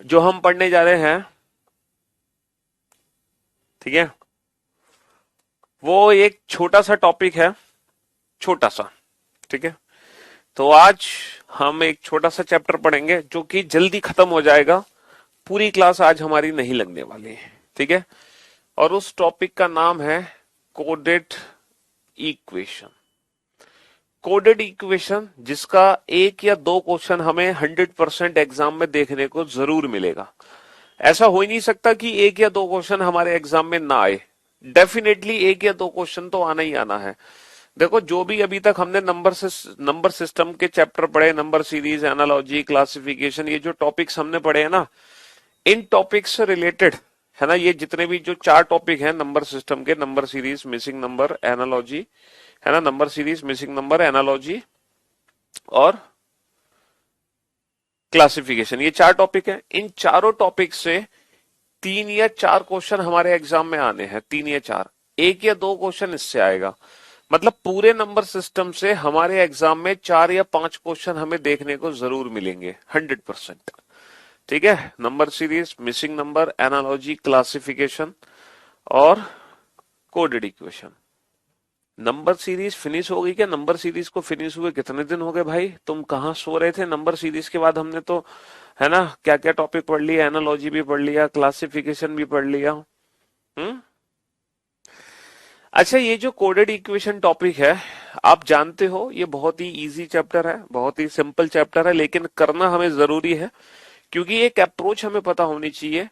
जो हम पढ़ने जा रहे हैं, ठीक है, वो एक छोटा सा टॉपिक है, छोटा सा, ठीक है। तो आज हम एक छोटा सा चैप्टर पढ़ेंगे जो कि जल्दी खत्म हो जाएगा, पूरी क्लास आज हमारी नहीं लगने वाली है, ठीक है। और उस टॉपिक का नाम है कोडेड इक्वेशन। कोडेड इक्वेशन जिसका एक या दो क्वेश्चन हमें 100% एग्जाम में देखने को जरूर मिलेगा। ऐसा हो ही नहीं सकता कि एक या दो क्वेश्चन हमारे एग्जाम में ना आए। डेफिनेटली एक या दो क्वेश्चन तो आना ही आना है। देखो, जो भी अभी तक हमने नंबर सिस्टम के चैप्टर पढ़े, नंबर सीरीज, एनालॉजी, क्लासिफिकेशन, ये जो टॉपिक्स हमने पढ़े हैं ना, इन टॉपिक्स से रिलेटेड है ना, ये जितने भी जो चार टॉपिक हैं नंबर सिस्टम के, number series, missing number, analogy, है ना, number series, missing number, analogy और क्लासिफिकेशन, ये चार टॉपिक है। इन चारों टॉपिक से 3 या 4 क्वेश्चन हमारे एग्जाम में आने हैं, 3 या 4, 1 या 2 क्वेश्चन इससे आएगा। मतलब पूरे नंबर सिस्टम से हमारे एग्जाम में 4 या 5 क्वेश्चन हमें देखने को जरूर मिलेंगे, 100%, ठीक है। Number series, missing number, analogy, classification और coded equation. Number series finish हो गई क्या? नंबर सीरीज को फिनिश हुए कितने दिन हो गए भाई? तुम कहाँ सो रहे थे? नंबर सीरीज के बाद हमने तो, है ना, क्या क्या टॉपिक पढ़ लिया, एनालॉजी भी पढ़ लिया, क्लासिफिकेशन भी पढ़ लिया। अच्छा, ये जो कोडेड इक्वेशन टॉपिक है, आप जानते हो ये बहुत ही इजी चैप्टर है, बहुत ही सिंपल चैप्टर है, लेकिन करना हमें जरूरी है क्योंकि एक अप्रोच हमें पता होनी चाहिए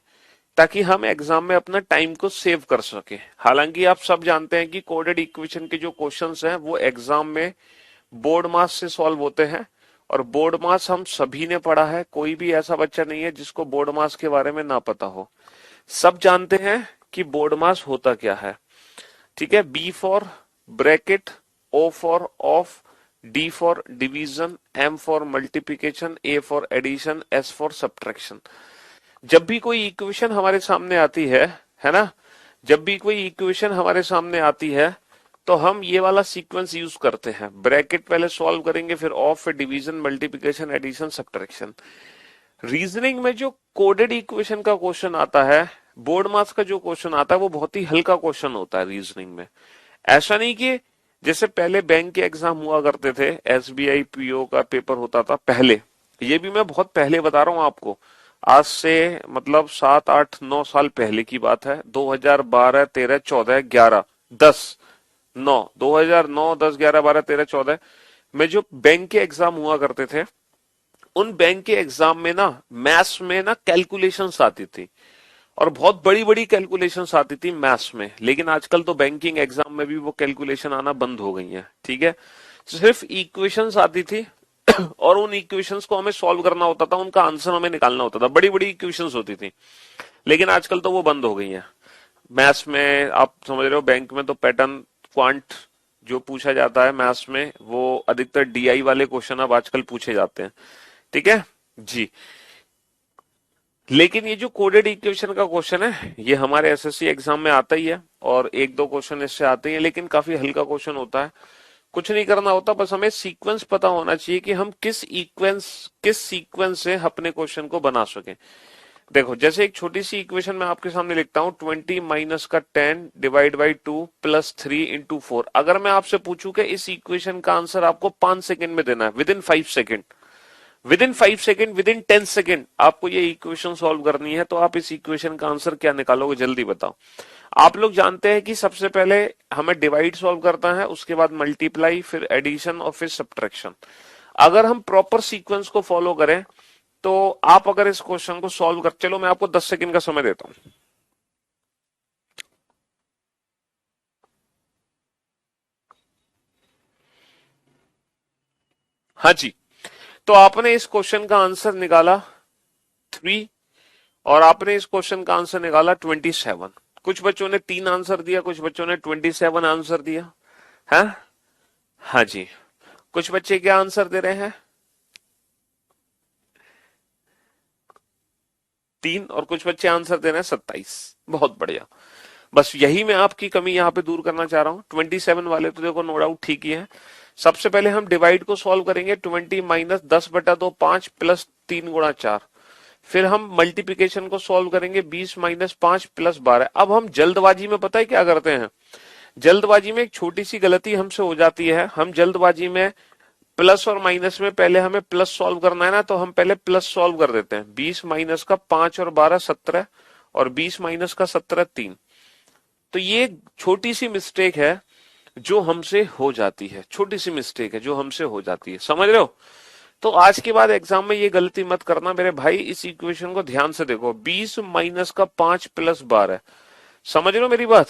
ताकि हम एग्जाम में अपना टाइम को सेव कर सके। हालांकि आप सब जानते हैं कि कोडेड इक्वेशन के जो क्वेश्चंस हैं वो एग्जाम में बोर्ड मास से सॉल्व होते हैं, और बोर्ड मास हम सभी ने पढ़ा है, कोई भी ऐसा बच्चा नहीं है जिसको बोर्ड मास के बारे में ना पता हो। सब जानते हैं कि बोर्ड मास होता क्या है, ठीक है। B for bracket, O for of, D for division, M for multiplication, A for addition, S for subtraction. जब भी कोई इक्वेशन हमारे सामने आती है ना, जब भी कोई इक्वेशन हमारे सामने आती है तो हम ये वाला सीक्वेंस यूज करते हैं। ब्रैकेट पहले सॉल्व करेंगे, फिर ऑफ, फिर division, multiplication, addition, subtraction. Reasoning में जो कोडेड इक्वेशन का क्वेश्चन आता है, बोर्ड मार्क्स का जो क्वेश्चन आता है, वो बहुत ही हल्का क्वेश्चन होता है रीजनिंग में। ऐसा नहीं कि जैसे पहले बैंक के एग्जाम हुआ करते थे, एसबीआई पीओ का पेपर होता था पहले, ये भी मैं बहुत पहले बता रहा हूं आपको, आज से मतलब 7, 8, 9 साल पहले की बात है। 2012, 13, 14, 11, 10, 9, 2009, 10, 11, 12, 13, 14 में जो बैंक के एग्जाम हुआ करते थे, उन बैंक के एग्जाम में ना मैथ्स में ना कैलकुलेशंस आती थी, और बहुत बड़ी बड़ी कैलकुलेशंस आती थी मैथ्स में। लेकिन आजकल तो बैंकिंग एग्जाम में भी वो कैलकुलेशन आना बंद हो गई है, ठीक है। सिर्फ इक्वेशंस आती थी और उन इक्वेशंस को हमें सॉल्व करना होता था, उनका आंसर हमें निकालना होता था। बड़ी बड़ी इक्वेशंस होती थी, लेकिन आजकल तो वो बंद हो गई हैं। मैथ्स में आप समझ रहे हो, बैंक में तो पैटर्न क्वांट जो पूछा जाता है मैथ्स में, वो अधिकतर डीआई वाले क्वेश्चन अब आजकल पूछे जाते हैं, ठीक है जी। लेकिन ये जो कोडेड इक्वेशन का क्वेश्चन है, ये हमारे एसएससी एग्जाम में आता ही है, और 1, 2 क्वेश्चन इससे आते हैं, लेकिन काफी हल्का क्वेश्चन होता है। कुछ नहीं करना होता, बस हमें सीक्वेंस पता होना चाहिए कि हम किस सीक्वेंस से अपने क्वेश्चन को बना सकें। देखो, जैसे एक छोटी सी इक्वेशन मैं आपके सामने लिखता हूं, 20 माइनस का 10 डिवाइड बाई 2 प्लस 3 इंटू 4। अगर मैं आपसे पूछूं कि इस इक्वेशन का आंसर आपको 5 सेकंड में देना है, with in 5 second, with in 5 second, with in 10 second आपको ये इक्वेशन सॉल्व करनी है, तो आप इस इक्वेशन का आंसर क्या निकालोगे? जल्दी बताओ। आप लोग जानते हैं कि सबसे पहले हमें डिवाइड सॉल्व करना है, उसके बाद मल्टीप्लाई, फिर एडिशन और फिर सब्ट्रैक्शन। अगर हम प्रॉपर सीक्वेंस को फॉलो करें तो आप अगर इस क्वेश्चन को सॉल्व कर, चलो मैं आपको 10 सेकंड का समय देता हूं। हाँ जी, तो आपने इस क्वेश्चन का आंसर निकाला 3, और आपने इस क्वेश्चन का आंसर निकाला 27। कुछ बच्चों ने 3 आंसर दिया, कुछ बच्चों ने 27 आंसर दिया है। हाँ जी, कुछ बच्चे क्या आंसर दे रहे हैं? 3, और कुछ बच्चे आंसर दे रहे हैं 27। बहुत बढ़िया। बस यही मैं आपकी कमी यहाँ पे दूर करना चाह रहा हूँ। 27 वाले तो देखो नो डाउट ठीक ही है। सबसे पहले हम डिवाइड को सॉल्व करेंगे। 20 माइनस 10/2 5 प्लस 3 गुणा 4, फिर हम मल्टीप्लिकेशन को सॉल्व करेंगे 20 माइनस 5 प्लस 12। अब हम जल्दबाजी में पता है क्या करते हैं, जल्दबाजी में एक छोटी सी गलती हमसे हो जाती है। हम जल्दबाजी में प्लस और माइनस में पहले हमें प्लस सॉल्व करना है ना, तो हम पहले प्लस सॉल्व कर देते हैं। 20 माइनस का 5 और 12 17, और 20 माइनस का 17 3। तो ये छोटी सी मिस्टेक है जो हमसे हो जाती है, छोटी सी मिस्टेक है जो हमसे हो जाती है, समझ रहे हो। तो आज के बाद एग्जाम में ये गलती मत करना मेरे भाई। इस इक्वेशन को ध्यान से देखो, 20 माइनस का 5 प्लस 12, समझ रहे हो मेरी बात।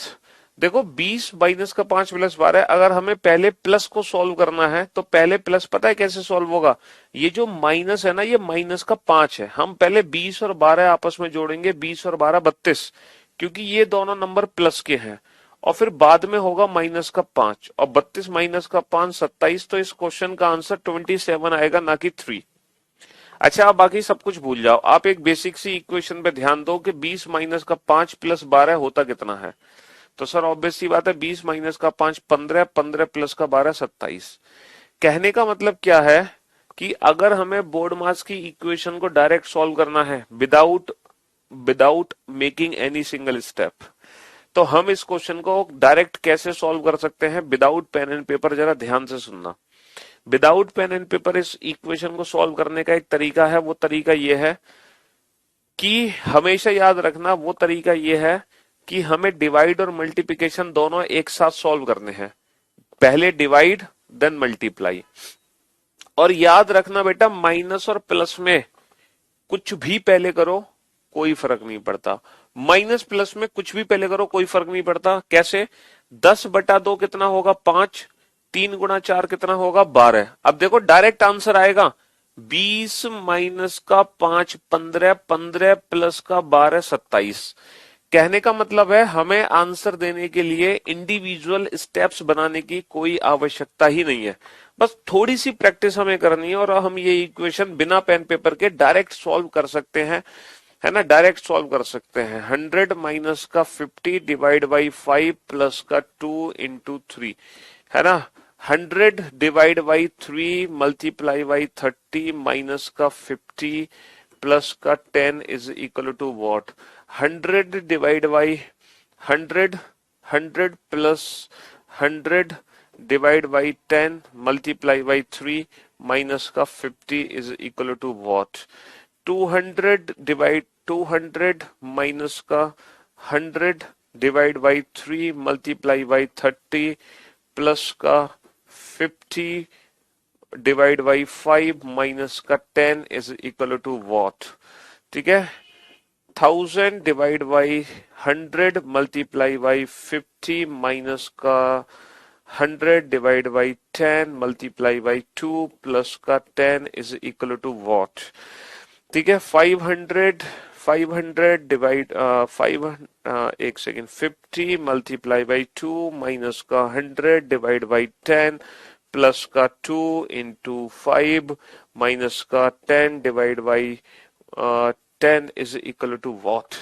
देखो 20 माइनस का 5 प्लस 12, अगर हमें पहले प्लस को सॉल्व करना है तो पहले प्लस पता है कैसे सॉल्व होगा। ये जो माइनस है ना, ये माइनस का 5 है, हम पहले 20 और 12 आपस में जोड़ेंगे, 20 और 12 32, क्योंकि ये दोनों नंबर प्लस के हैं। और फिर बाद में होगा माइनस का 5, और 32 माइनस का 5 27। तो इस क्वेश्चन का आंसर 27 आएगा, ना कि 3। अच्छा, आप बाकी सब कुछ भूल जाओ, आप एक बेसिक सी इक्वेशन पे ध्यान दो कि 20 माइनस का 5 प्लस 12 होता कितना है। तो सर ऑब्वियस सी बात है, 20 माइनस का 5 15, 15 प्लस का 12 27। कहने का मतलब क्या है कि अगर हमें बोर्ड मास की इक्वेशन को डायरेक्ट सॉल्व करना है without without making any single step, तो हम इस क्वेश्चन को डायरेक्ट कैसे सॉल्व कर सकते हैं विदाउट पेन एंड पेपर। जरा ध्यान से सुनना, विदाउट पेन एंड पेपर इस इक्वेशन को सॉल्व करने का एक तरीका है। वो तरीका ये है कि हमेशा याद रखना, वो तरीका ये है कि हमें डिवाइड और मल्टीप्लिकेशन दोनों एक साथ सॉल्व करने हैं। पहले डिवाइड देन मल्टीप्लाई। और याद रखना बेटा, माइनस और प्लस में कुछ भी पहले करो कोई फर्क नहीं पड़ता। माइनस प्लस में कुछ भी पहले करो कोई फर्क नहीं पड़ता। कैसे? 10/2 कितना होगा? 5। 3 गुणा 4 कितना होगा? 12। अब देखो डायरेक्ट आंसर आएगा 20 माइनस का 5 15, 15 प्लस का 12 27। कहने का मतलब है हमें आंसर देने के लिए इंडिविजुअल स्टेप्स बनाने की कोई आवश्यकता ही नहीं है। बस थोड़ी सी प्रैक्टिस हमें करनी है और हम ये इक्वेशन बिना पेन पेपर के डायरेक्ट सॉल्व कर सकते हैं, है ना, डायरेक्ट सॉल्व कर सकते हैं। 100 माइनस का 50 डिवाइड बाई 5 प्लस का 2 इंटू 3, है ना। 100 divide by 3 multiply by 30 minus का 50 प्लस का 10 is equal to what? 100 divide by 100, 100 plus 100 divide by 10 multiply by 3 minus का 50 is equal to what? 200 divide 200 minus का 100 divide by 3 multiply by 30 plus का 50 divide by 5 minus का 10 is equal to what? ठीक है, 1000 divide by 100 multiply by 50 minus का 100 divide by 10 multiply by 2 plus का 10 is equal to what? ठीक है, 500 divide एक सेकेंड, 50 मल्टीप्लाई बाई 2 माइनस का 100 डिवाइड बाई 10 प्लस का 2 इंटू 5 माइनस का 10 divide by 10 is equal to what?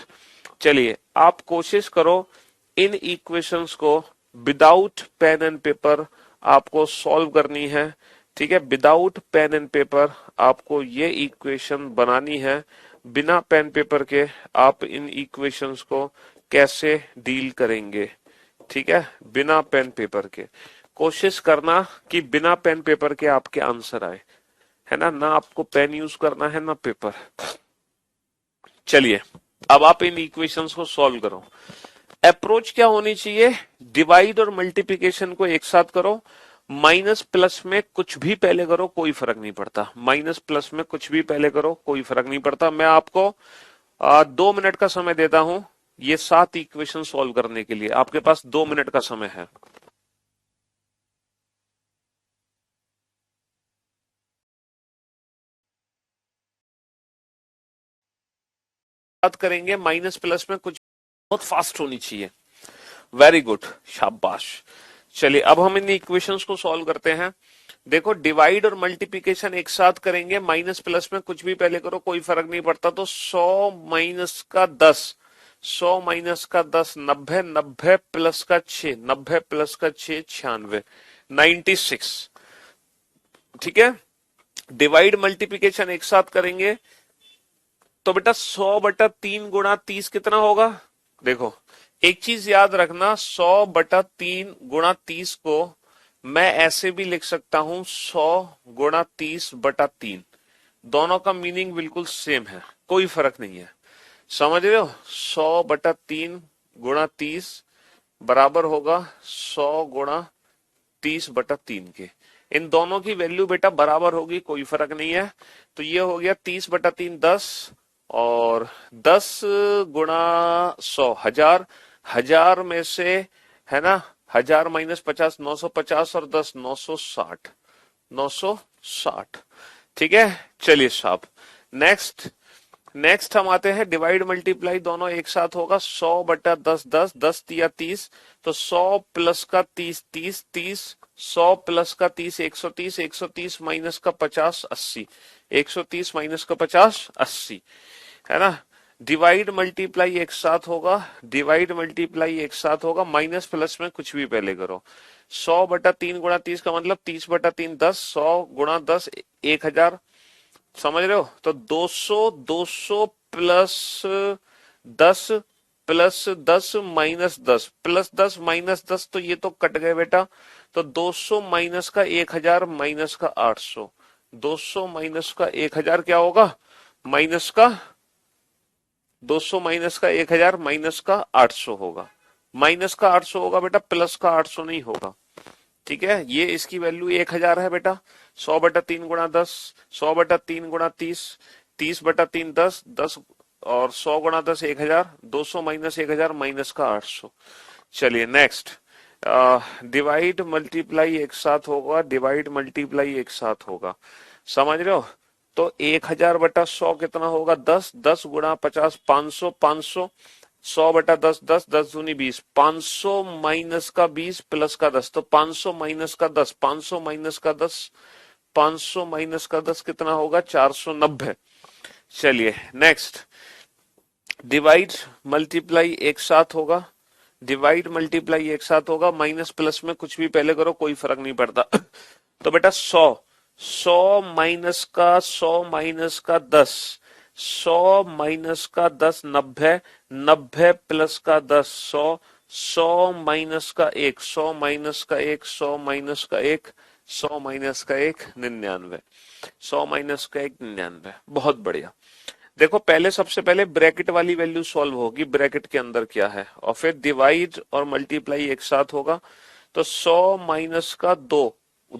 चलिए आप कोशिश करो इन इक्वेशंस को विदाउट पेन एंड पेपर आपको सॉल्व करनी है। ठीक है, विदाउट पेन एंड पेपर आपको ये इक्वेशन बनानी है। बिना पेन पेपर के आप इन इक्वेशंस को कैसे डील करेंगे? ठीक है, बिना पेन पेपर के कोशिश करना कि बिना पेन पेपर के आपके आंसर आए, है ना। ना आपको पेन यूज करना है ना पेपर। चलिए अब आप इन इक्वेशंस को सॉल्व करो। अप्रोच क्या होनी चाहिए? डिवाइड और मल्टीप्लिकेशन को एक साथ करो। माइनस प्लस में कुछ भी पहले करो कोई फर्क नहीं पड़ता। माइनस प्लस में कुछ भी पहले करो कोई फर्क नहीं पड़ता। मैं आपको 2 मिनट का समय देता हूं ये 7 इक्वेशन सॉल्व करने के लिए। आपके पास 2 मिनट का समय है। बात करेंगे माइनस प्लस में कुछ, बहुत फास्ट होनी चाहिए। वेरी गुड, शाबाश। चलिए अब हम इन इक्वेशंस को सॉल्व करते हैं। देखो डिवाइड और मल्टीप्लिकेशन एक साथ करेंगे। माइनस प्लस में कुछ भी पहले करो कोई फर्क नहीं पड़ता। तो 100 माइनस का 10, 100 माइनस का 10 90, 90 प्लस का 6, 90 प्लस का 6 96, 96। ठीक है, डिवाइड मल्टीप्लिकेशन एक साथ करेंगे। तो बेटा 100/3 गुणा 30 कितना होगा? देखो एक चीज याद रखना, 100/3 गुणा 30 को मैं ऐसे भी लिख सकता हूं 100 गुणा 30/3। दोनों का मीनिंग बिल्कुल सेम है, कोई फर्क नहीं है। समझ रहे हो? 100/3 गुणा 30 बराबर होगा 100 गुणा 30/3 के। इन दोनों की वैल्यू बेटा बराबर होगी, कोई फर्क नहीं है। तो ये हो गया 30/3 10, और 10 गुणा 100 हजार। हजार में से है ना, 1000 - 50 950, और 10 960, 960। ठीक है, चलिए साहब नेक्स्ट। नेक्स्ट हम आते हैं डिवाइड मल्टीप्लाई, दोनों एक साथ होगा 100/10 10, 10 × 30, तो 100 प्लस का 30 30 30, 100 प्लस का 30 130, 130 माइनस का 50 80, 130 माइनस का 50 80, है ना। डिवाइड मल्टीप्लाई एक साथ होगा, डिवाइड मल्टीप्लाई एक साथ होगा, माइनस प्लस में कुछ भी पहले करो। 100/3 गुणा 30 का मतलब 30/3 10, 100 × 10 1000। समझ रहे हो? तो 200 200 plus 10 plus 10 minus 10 plus 10 minus 10, तो ये तो कट गए बेटा। तो 200 माइनस का 1000 माइनस का 800, 200 माइनस का 1000 क्या होगा? माइनस का 200 माइनस का 1000 माइनस का 800 होगा। माइनस का 800 होगा बेटा, प्लस का 800 नहीं होगा। ठीक है, ये इसकी वैल्यू 1000 है बेटा। 100/3 गुणा 10, 100/3 गुणा 30, 30/3 10, 10 और 100 गुणा 10 1000, 200 माइनस 1000 माइनस का 800। चलिए नेक्स्ट, डिवाइड मल्टीप्लाई एक साथ होगा, डिवाइड मल्टीप्लाई एक साथ होगा। समझ रहे हो? तो 1000/100 कितना होगा? 10, 10 गुणा 50 500, 500, 100/10 10, 10 दूनी 20, 500 माइनस का 20 प्लस का 10, तो 500 माइनस का 10, 500 माइनस का 10, 500 माइनस का 10 कितना होगा? 490। चलिए नेक्स्ट, डिवाइड मल्टीप्लाई एक साथ होगा, डिवाइड मल्टीप्लाई एक साथ होगा, माइनस प्लस में कुछ भी पहले करो, कोई फर्क नहीं पड़ता। तो बेटा 100, 100 माइनस का 100 माइनस का 10, 100 माइनस का 10 90, 90 प्लस का 10 100, 100 माइनस का 1, 100 माइनस का 1, 100 माइनस का 1, 100 माइनस का 1 99, 100 माइनस का 1 99। बहुत बढ़िया। देखो पहले सबसे पहले ब्रैकेट वाली वैल्यू सॉल्व होगी, ब्रैकेट के अंदर क्या है, और फिर डिवाइड और मल्टीप्लाई एक साथ होगा। तो 100 माइनस का 2,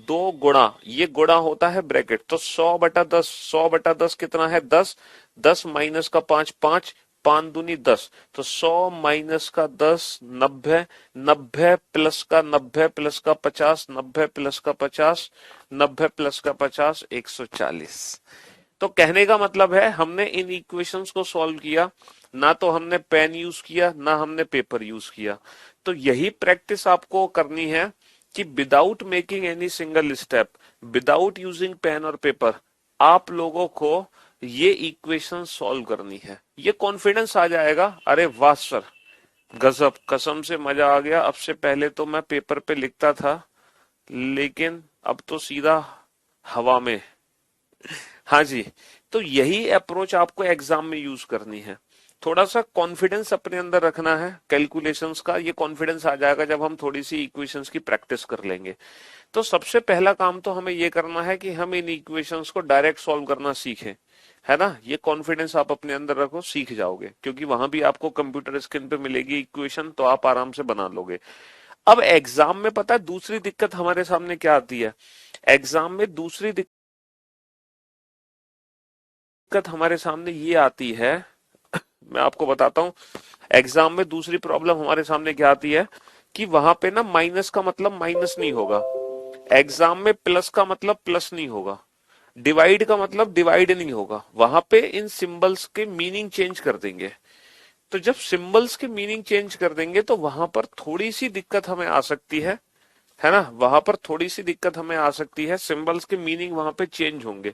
2 गुणा, ये गुणा होता है ब्रैकेट, तो 100/10, 100/10 कितना है? 10, 10 माइनस का 5 5, 5 दूनी 10, तो 100 माइनस का 10 90, 90 प्लस का 90 प्लस का 50, 90 प्लस का 50, 90 प्लस का 50 140। तो कहने का मतलब है हमने इन इक्वेशंस को सॉल्व किया, ना तो हमने पेन यूज किया ना हमने पेपर यूज किया। तो यही प्रैक्टिस आपको करनी है कि without making any single step, without using pen और पेपर, आप लोगों को ये इक्वेशन सॉल्व करनी है। ये कॉन्फिडेंस आ जाएगा, अरे वाह सर गजब, कसम से मजा आ गया। अब से पहले तो मैं पेपर पे लिखता था, लेकिन अब तो सीधा हवा में। हाँ जी, तो यही अप्रोच आपको एग्जाम में यूज करनी है। थोड़ा सा कॉन्फिडेंस अपने अंदर रखना है कैलकुलेशंस का, ये कॉन्फिडेंस आ जाएगा जब हम थोड़ी सी इक्वेशंस की प्रैक्टिस कर लेंगे। तो सबसे पहला काम तो हमें ये करना है कि हम इन इक्वेशंस को डायरेक्ट सॉल्व करना सीखें, है ना। ये कॉन्फिडेंस आप अपने अंदर रखो, सीख जाओगे, क्योंकि वहां भी आपको कंप्यूटर स्क्रीन पे मिलेगी इक्वेशन, तो आप आराम से बना लोगे। अब एग्जाम में पता है दूसरी दिक्कत हमारे सामने क्या आती है? एग्जाम में दूसरी दिक्कत हमारे सामने ये आती है, मैं आपको बताता हूं। एग्जाम में दूसरी प्रॉब्लम हमारे सामने क्या आती है कि वहां पे ना माइनस का मतलब माइनस नहीं होगा, एग्जाम में प्लस का मतलब प्लस नहीं होगा, डिवाइड का मतलब डिवाइड नहीं होगा। वहां पे इन सिंबल्स के मीनिंग चेंज कर देंगे। तो जब सिंबल्स के मीनिंग चेंज कर देंगे तो वहां पर थोड़ी सी दिक्कत हमें आ सकती है ना। वहां पर थोड़ी सी दिक्कत हमें आ सकती है, सिंबल्स के मीनिंग वहां पे चेंज होंगे।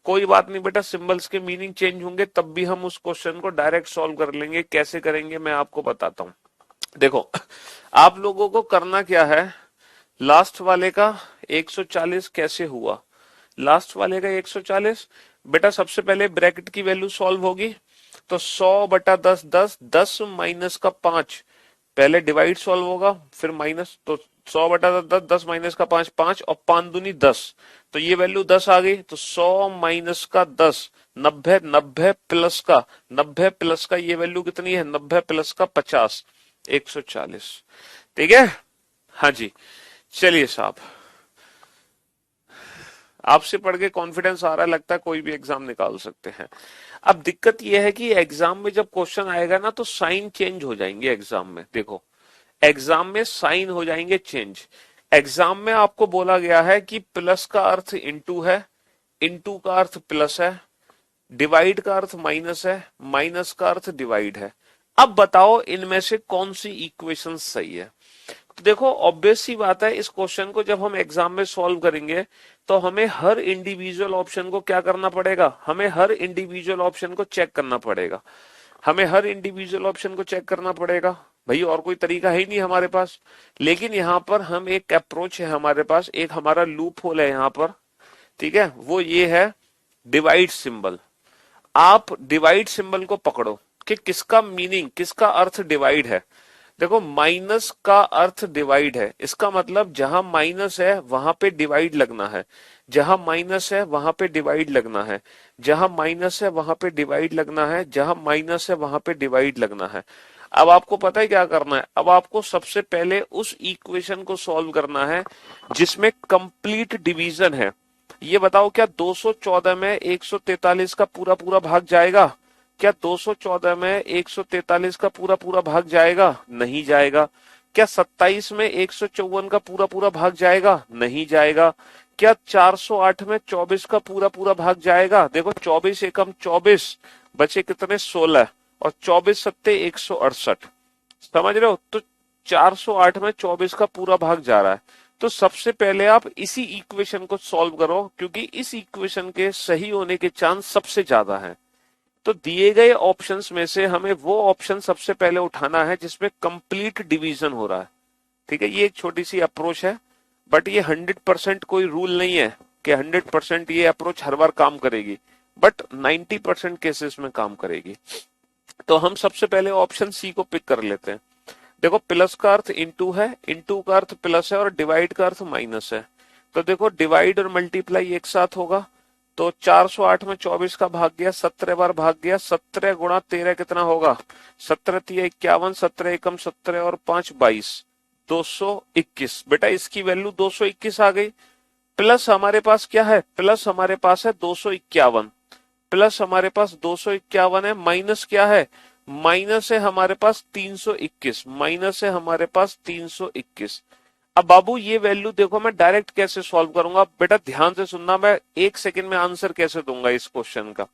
कोई बात नहीं बेटा, सिंबल्स के मीनिंग चेंज होंगे तब भी हम उस क्वेश्चन को डायरेक्ट सॉल्व कर लेंगे। कैसे करेंगे मैं आपको बताता हूं। देखो आप लोगों को करना क्या है, लास्ट वाले का 140 कैसे हुआ, लास्ट वाले का 140 बेटा सबसे पहले ब्रैकेट की वैल्यू सॉल्व होगी, तो 100/10 10, 10 माइनस का 5, पहले डिवाइड सॉल्व होगा फिर माइनस, तो 100/10 10 माइनस का 5 5 और 5 दूनी 10, तो ये वैल्यू 10 आ गई। तो 100 माइनस का 10 90, 90 प्लस का ये वैल्यू कितनी है, 90 प्लस का 50, 140। ठीक है, हाँ जी। चलिए साहब, आपसे पढ़ के कॉन्फिडेंस आ रहा है, लगता है कोई भी एग्जाम निकाल सकते हैं। अब दिक्कत यह है कि एग्जाम में जब क्वेश्चन आएगा ना तो साइन चेंज हो जाएंगे एग्जाम में। देखो, एग्जाम में साइन हो जाएंगे चेंज। एग्जाम में आपको बोला गया है कि प्लस का अर्थ इंटू है, इंटू का अर्थ प्लस है, डिवाइड का अर्थ माइनस है, माइनस का अर्थ डिवाइड है। अब बताओ इनमें से कौन सी इक्वेशन सही है। तो देखो, ऑब्वियस सी बात है, इस क्वेश्चन को जब हम एग्जाम में सॉल्व करेंगे तो हमें हर इंडिविजुअल ऑप्शन को क्या करना पड़ेगा, हमें हर इंडिविजुअल ऑप्शन को चेक करना पड़ेगा, हमें हर इंडिविजुअल ऑप्शन को चेक करना पड़ेगा भाई, और कोई तरीका है ही नहीं हमारे पास। लेकिन यहाँ पर हम एक अप्रोच है हमारे पास, एक हमारा लूप होल है यहाँ पर, ठीक है, वो ये है डिवाइड सिंबल। आप डिवाइड सिंबल को पकड़ो कि किसका मीनिंग, किसका अर्थ डिवाइड है। देखो, माइनस का अर्थ डिवाइड है, इसका मतलब जहां माइनस है वहां पे डिवाइड लगना है, जहां माइनस है वहां पे डिवाइड लगना है, जहां माइनस है वहां पे डिवाइड लगना है, जहां माइनस है वहां पे डिवाइड लगना है। अब आपको पता है क्या करना है, अब आपको सबसे पहले उस इक्वेशन को सॉल्व करना है जिसमें कंप्लीट डिवीजन है। ये बताओ, क्या 214 में 143 का पूरा पूरा भाग जाएगा? क्या 214 में 143 का पूरा पूरा भाग जाएगा? नहीं जाएगा। क्या 27 में 154 का पूरा पूरा भाग जाएगा? नहीं जाएगा। क्या 408 में 24 का पूरा पूरा भाग जाएगा? देखो, 24 एकम 24, बचे कितने, 16, और 24 सत्ते 168। समझ रहे हो? तो 408 में 24 का पूरा भाग जा रहा है। तो सबसे पहले आप इसी इक्वेशन को सॉल्व करो, क्योंकि इस इक्वेशन के सही होने के चांस सबसे ज्यादा है। तो दिए गए ऑप्शंस में से हमें वो ऑप्शन सबसे पहले उठाना है जिसमें कंप्लीट डिवीजन हो रहा है। ठीक है, ये एक छोटी सी अप्रोच है, बट ये 100% कोई रूल नहीं है कि 100% ये अप्रोच हर बार काम करेगी, बट 90% केसेस में काम करेगी। तो हम सबसे पहले ऑप्शन सी को पिक कर लेते हैं। देखो, प्लस का अर्थ इंटू है, इंटू का अर्थ प्लस है, और डिवाइड का अर्थ माइनस है। तो देखो, डिवाइड और मल्टीप्लाई एक साथ होगा, तो 408 में 24 का भाग गया, 17 बार भाग गया, 17 गुणा 13 कितना होगा, 17 तिया 51, 17 एकम 17 और 5 22, 221। बेटा, इसकी वैल्यू 221 आ गई। प्लस हमारे पास क्या है, प्लस हमारे पास है 251, प्लस हमारे पास 251 है, माइनस क्या है, माइनस है हमारे पास 321, माइनस है हमारे पास 321। अब बाबू, ये वैल्यू देखो, मैं डायरेक्ट कैसे सॉल्व करूंगा, बेटा ध्यान से सुनना, मैं 1 सेकंड में आंसर कैसे दूंगा इस क्वेश्चन का,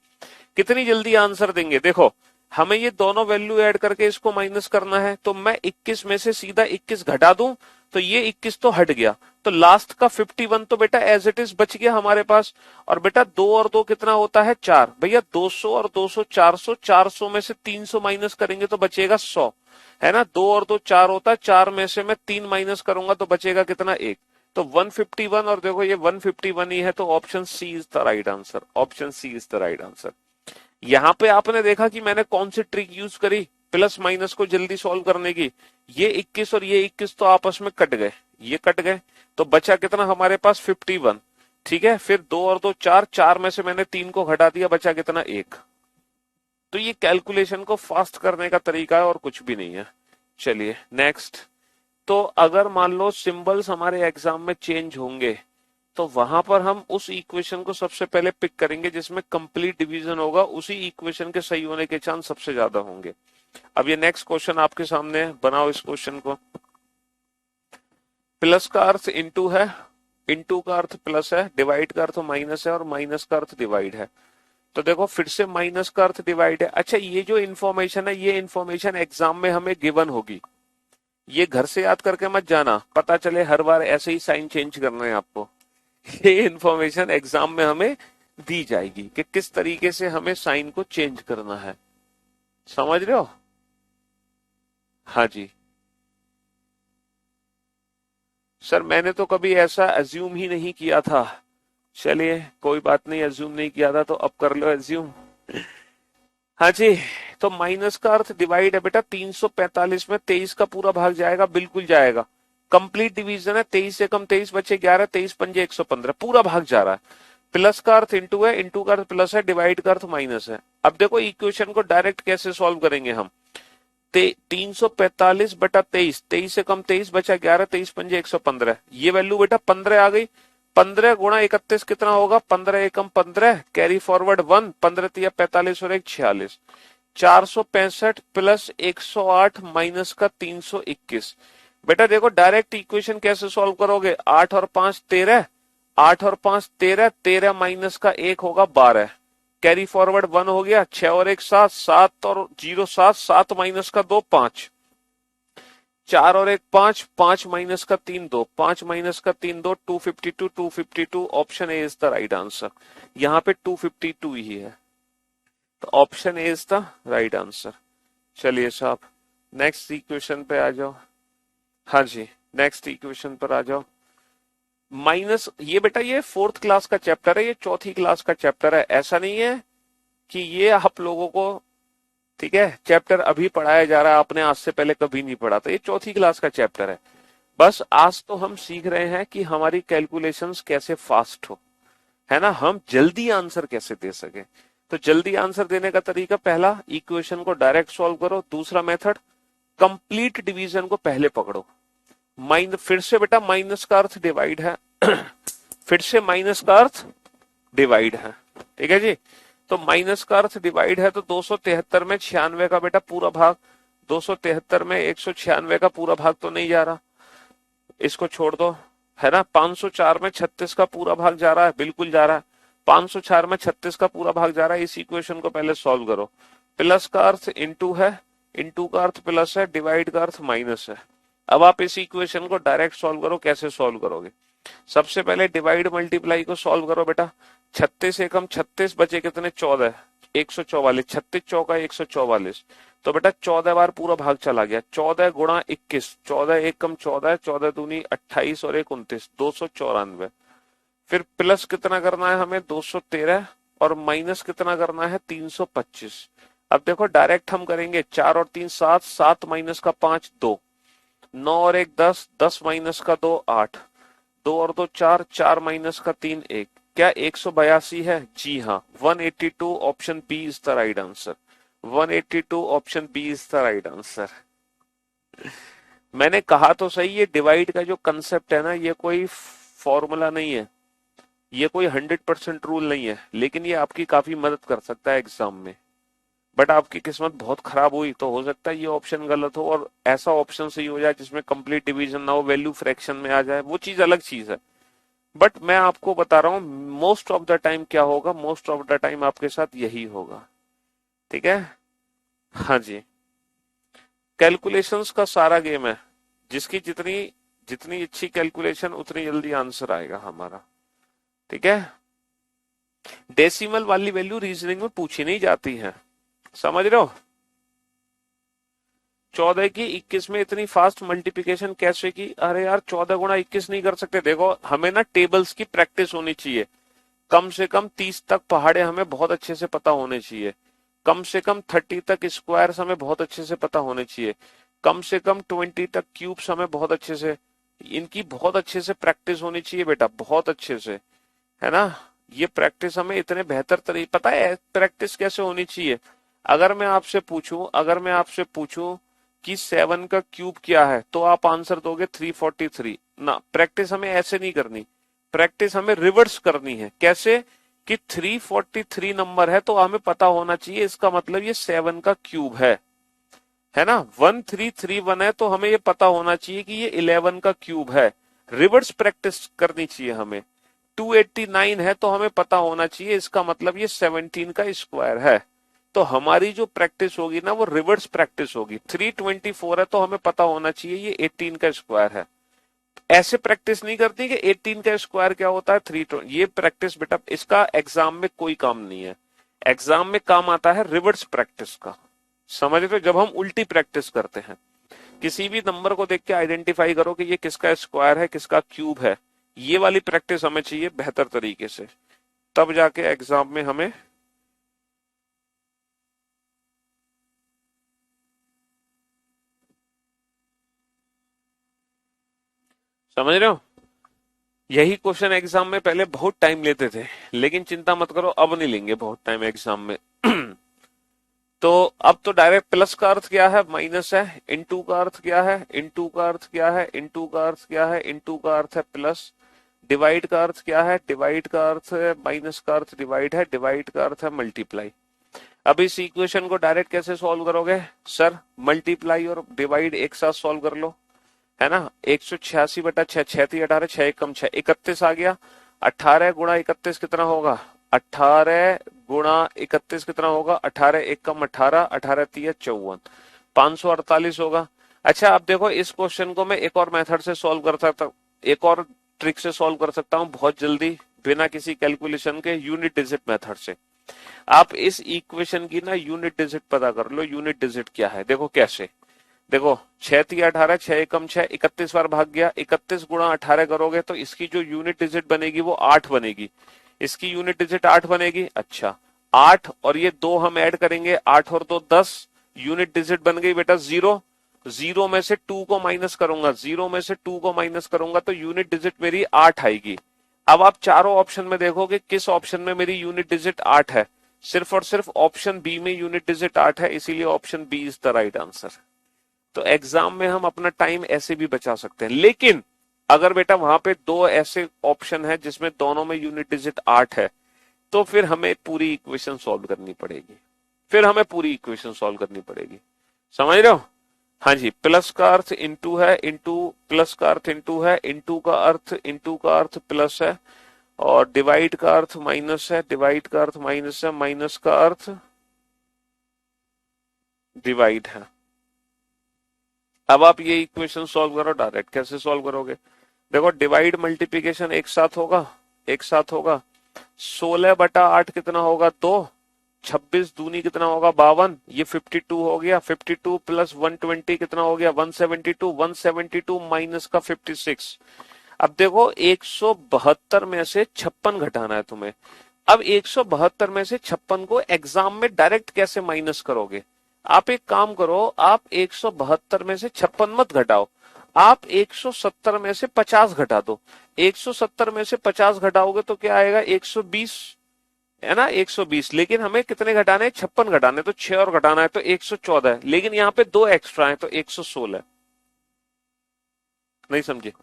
कितनी जल्दी आंसर देंगे। देखो, हमें ये दोनों वैल्यू ऐड करके इसको माइनस करना है, तो मैं 21 में से सीधा 21 घटा दूं तो ये 21 तो हट गया, तो लास्ट का 51 तो बेटा एज इट इज बच गया हमारे पास। और बेटा 2 और 2 कितना होता है, 4। भैया 200 और 200 400, 400 में से 300 माइनस करेंगे तो बचेगा 100, है ना। 2 और 2 4 होता है, 4 में से मैं 3 माइनस करूंगा तो बचेगा कितना, 1। तो 151, और देखो ये 151 ही है, तो option C is the right answer, option C is the right answer. यहाँ पे आपने देखा कि मैंने कौन सी ट्रिक यूज करी प्लस माइनस को जल्दी सॉल्व करने की। ये 21 और ये 21 तो आपस में कट गए, ये कट गए, तो बचा कितना हमारे पास, 51। ठीक है, फिर 2 और 2 4, 4 में से मैंने 3 को घटा दिया, बचा कितना, 1। तो ये कैलकुलेशन को फास्ट करने का तरीका है और कुछ भी नहीं है। चलिए नेक्स्ट। तो अगर मान लो सिंबल्स हमारे एग्जाम में चेंज होंगे तो वहां पर हम उस इक्वेशन को सबसे पहले पिक करेंगे जिसमें कंप्लीट डिवीजन होगा, उसी इक्वेशन के सही होने के चांस सबसे ज्यादा होंगे। अब ये नेक्स्ट क्वेश्चन आपके सामने है, बनाओ इस क्वेश्चन को। प्लस का अर्थ इंटू है, इंटू का अर्थ प्लस है, डिवाइड का अर्थ माइनस है, और माइनस का अर्थ डिवाइड है। तो देखो, फिर से माइनस का अर्थ डिवाइड है। अच्छा, ये जो इन्फॉर्मेशन है, ये इन्फॉर्मेशन एग्जाम में हमें गिवन होगी, ये घर से याद करके मत जाना, पता चले हर बार ऐसे ही साइन चेंज करना है आपको। ये इन्फॉर्मेशन एग्जाम में हमें दी जाएगी कि किस तरीके से हमें साइन को चेंज करना है। समझ रहे हो? हाँ जी सर, मैंने तो कभी ऐसा एज्यूम ही नहीं किया था। चलिए कोई बात नहीं, एज्यूम नहीं किया था तो अब कर लो एज्यूम। हाँ जी। तो माइनस का अर्थ डिवाइड है बेटा, 345 में 23 का पूरा भाग जाएगा, बिल्कुल जाएगा। कंप्लीट डिवीजन है, 23 से कम 23 बचे 11, 23 पंजे 115, पूरा भाग जा रहा है। प्लस का अर्थ इंटू है, इंटू का अर्थ प्लस है, डिवाइड का अर्थ माइनस है। अब देखो इक्वेशन को डायरेक्ट कैसे सॉल्व करेंगे हम। 345 बटा 23, 23 से कम 23 बचा 11, 23 पंजे 115, ये वैल्यू बेटा 15 आ गई। 15 गुणा 31 कितना होगा, 15 एकम 15, कैरी फॉरवर्ड 1, 15 तिया 45 और 1 46, 465 प्लस 108 माइनस का 321। बेटा देखो डायरेक्ट इक्वेशन कैसे सॉल्व करोगे, 8 और 5 13, 8 और 5 13, 13 माइनस का 1 होगा 12, कैरी फॉरवर्ड 1 हो गया, 6 और 1 7, 7 और 0 7, 7 माइनस का 2 5, 4 और 1 5, 5 माइनस का 3 2, 5 माइनस का 3 2, 252, 252, option A is the right answer. यहाँ पे 252 ही है, तो option A is the right answer. चलिए साहब नेक्स्ट इक्वेशन पे आ जाओ। हाँ जी नेक्स्ट इक्वेशन पर आ जाओ। माइनस, ये बेटा ये 4th क्लास का चैप्टर है, ये 4th क्लास का चैप्टर है, ऐसा नहीं है कि ये आप लोगों को, ठीक है, चैप्टर अभी पढ़ाया जा रहा है, आपने आज से पहले कभी नहीं पढ़ा था, ये 4th क्लास का चैप्टर है। बस आज तो हम सीख रहे हैं कि हमारी कैलकुलेशंस कैसे फास्ट हो, है ना, हम जल्दी आंसर कैसे दे सके। तो जल्दी आंसर देने का तरीका, पहला इक्वेशन को डायरेक्ट सॉल्व करो, दूसरा मेथड कंप्लीट डिवीजन को पहले पकड़ो। फिर से बेटा माइनस का अर्थ डिवाइड है फिर से माइनस का अर्थ डिवाइड है, ठीक है जी। तो माइनस का अर्थ डिवाइड है, तो 273 में 96 का बेटा पूरा भाग, 273 में 196 का पूरा भाग तो नहीं जा रहा, इसको छोड़ दो, है ना। 504 में 36 का पूरा भाग जा रहा है, बिल्कुल जा रहा है। 504 में 36 का पूरा भाग जा रहा है, इस इक्वेशन को पहले सॉल्व करो। प्लस का अर्थ इंटू है, इंटू का अर्थ प्लस है, डिवाइड का अर्थ माइनस है। अब आप इस इक्वेशन को डायरेक्ट सॉल्व करो, कैसे सॉल्व करोगे। सबसे पहले डिवाइड मल्टीप्लाई को सॉल्व करो बेटा, 36 एकम 36 बचे कितने 14, 144, 36 चौका 144, तो बेटा 14 बार पूरा भाग चला गया, 14 गुणा 21, 14 एकम 14, 14 दूनी 28 और 1 29, 294। फिर प्लस कितना करना है हमें 213, और माइनस कितना करना है 325। अब देखो डायरेक्ट हम करेंगे, 4 और 3 7, 7 माइनस का 5 2, 9 और 1 10, 10 माइनस का 2 8, 2 और 2 4, 4 माइनस का 3 1, क्या 182 है, जी हाँ। 182 option B is the right answer, 182 option B is the right answer. मैंने कहा तो सही, ये डिवाइड का जो कंसेप्ट है ना, ये कोई फॉर्मूला नहीं है, ये कोई 100% रूल नहीं है, लेकिन ये आपकी काफी मदद कर सकता है एग्जाम में। बट आपकी किस्मत बहुत खराब हुई तो हो सकता है ये ऑप्शन गलत हो, और ऐसा ऑप्शन सही हो जाए जिसमें कंप्लीट डिवीजन ना हो, वैल्यू फ्रैक्शन में आ जाए, वो चीज अलग चीज है। बट मैं आपको बता रहा हूं मोस्ट ऑफ द टाइम क्या होगा, मोस्ट ऑफ द टाइम आपके साथ यही होगा, ठीक है। हाँ जी, कैलकुलेशंस का सारा गेम है, जिसकी जितनी जितनी अच्छी कैलकुलेशन उतनी जल्दी आंसर आएगा हमारा, ठीक है। डेसिमल वाली वैल्यू रीजनिंग में पूछी नहीं जाती है, समझ रहे हो। 14 की 21 में इतनी फास्ट मल्टीप्लिकेशन कैसे की, अरे यार 14 गुणा 21 नहीं कर सकते। देखो हमें ना टेबल्स की प्रैक्टिस होनी चाहिए, कम से कम 30 तक पहाड़े हमें बहुत अच्छे से पता होने चाहिए, कम से कम 30 तक स्क्वायर्स हमें बहुत अच्छे से पता होने चाहिए, कम से कम 20 तक क्यूब्स हमें बहुत अच्छे से, इनकी बहुत अच्छे से प्रैक्टिस होनी चाहिए बेटा, बहुत अच्छे से, है ना। ये प्रैक्टिस हमें इतने बेहतर तरीके, पता है प्रैक्टिस कैसे होनी चाहिए। अगर मैं आपसे पूछूं कि 7 का क्यूब क्या है, तो आप आंसर दोगे 343 ना। प्रैक्टिस हमें ऐसे नहीं करनी, प्रैक्टिस हमें रिवर्स करनी है। कैसे कि 343 नंबर है तो हमें पता होना चाहिए, इसका मतलब ये 7 का क्यूब है ना। 1331 है तो हमें ये पता होना चाहिए कि ये 11 का क्यूब है। रिवर्स प्रैक्टिस करनी चाहिए हमें। 289 है तो हमें पता होना चाहिए, इसका मतलब ये 17 का स्क्वायर है। तो हमारी जो प्रैक्टिस होगी ना वो रिवर्स प्रैक्टिस होगी। 324 है तो हमें पता होना चाहिए ये 18 का स्क्वायर है। ऐसे प्रैक्टिस नहीं करती कि 18 का स्क्वायर क्या होता है 320, ये प्रैक्टिस बेटा इसका एग्जाम में कोई काम नहीं है। एग्जाम में काम आता है रिवर्स प्रैक्टिस का, समझ रहे हो। जब हम उल्टी प्रैक्टिस करते हैं, किसी भी नंबर को देख के आइडेंटिफाई करो कि ये किसका स्क्वायर है किसका क्यूब है, ये वाली प्रैक्टिस हमें चाहिए बेहतर तरीके से, तब जाके एग्जाम में हमें समझ रहे हो? यही क्वेश्चन एग्जाम में पहले बहुत टाइम लेते थे, लेकिन चिंता मत करो, अब नहीं लेंगे बहुत टाइम एग्जाम में। तो अब तो डायरेक्ट प्लस का अर्थ क्या है, माइनस है, इनटू का अर्थ क्या है, इनटू का अर्थ क्या है, इनटू का अर्थ क्या है, इनटू का अर्थ है प्लस, डिवाइड का अर्थ क्या है, डिवाइड का अर्थ है माइनस का अर्थ डिवाइड है, डिवाइड का अर्थ है मल्टीप्लाई। अब इस इक्वेशन को डायरेक्ट कैसे सॉल्व करोगे सर? मल्टीप्लाई और डिवाइड एक साथ सॉल्व कर लो, है ना। 186/6, 6×3 = 18, 6 एकम 6, 31 आ गया। 18 गुणा 31 कितना होगा? 18 गुणा 31 कितना होगा? 18 एकम 18, 18×3 = 54, 548 होगा। अच्छा अब देखो, इस क्वेश्चन को मैं एक और मेथड से सॉल्व कर सकता हूँ, एक और ट्रिक से सॉल्व कर सकता हूँ बहुत जल्दी, बिना किसी कैलकुलेशन के, यूनिट डिजिट मेथड से। आप इस इक्वेशन की ना यूनिट डिजिट पता कर लो, यूनिट डिजिट क्या है। देखो कैसे, देखो 6×3 = 18, 6 एकम 6, 31 बार भाग गया, 31 गुणा 18 करोगे तो इसकी जो यूनिट डिजिट बनेगी वो 8 बनेगी, इसकी यूनिट डिजिट 8 बनेगी। अच्छा 8 और ये 2 हम ऐड करेंगे, 8 और 2 10, यूनिट डिजिट बन गई बेटा 0। 0 में से 2 को माइनस करूंगा, 0 में से 2 को माइनस करूंगा तो यूनिट डिजिट मेरी 8 आएगी। अब आप चारों ऑप्शन में देखोगे किस ऑप्शन में मेरी यूनिट डिजिट 8 है, सिर्फ और सिर्फ ऑप्शन बी में यूनिट डिजिट 8 है, इसीलिए option B is the right answer. तो एग्जाम में हम अपना टाइम ऐसे भी बचा सकते हैं, लेकिन अगर बेटा वहां पे दो ऐसे ऑप्शन है जिसमें दोनों में यूनिट डिजिट 8 है, तो फिर हमें पूरी इक्वेशन सॉल्व करनी पड़ेगी, फिर हमें पूरी इक्वेशन सॉल्व करनी पड़ेगी। समझ रहे हो? हाँ जी, प्लस का अर्थ इंटू है, इंटू प्लस का अर्थ इंटू है, इंटू का अर्थ प्लस है, और डिवाइड का अर्थ माइनस है, डिवाइड का अर्थ माइनस है, माइनस का अर्थ डिवाइड है। अब आप ये इक्वेशन सॉल्व करो, डायरेक्ट कैसे सॉल्व करोगे? देखो डिवाइड मल्टीप्लीकेशन एक साथ होगा, एक साथ होगा। 16/8 कितना होगा? 2। 26 दूनी कितना होगा? 52, ये 52 हो गया। 52 प्लस 120 कितना हो गया? 172, 172 माइनस का 56। अब देखो 172 में से 56 घटाना है तुम्हें। अब 172 में से 56 को एग्जाम में डायरेक्ट कैसे माइनस करोगे? आप एक काम करो, आप 172 में से 56 मत घटाओ, आप 170 में से 50 घटा दो। 170 में से 50 घटाओगे तो क्या आएगा? 120, है ना, 120। लेकिन हमें कितने घटाने हैं? 56 घटाने, तो 6 और घटाना है तो 114 है, लेकिन यहाँ पे 2 एक्स्ट्रा है तो 116। नहीं समझे?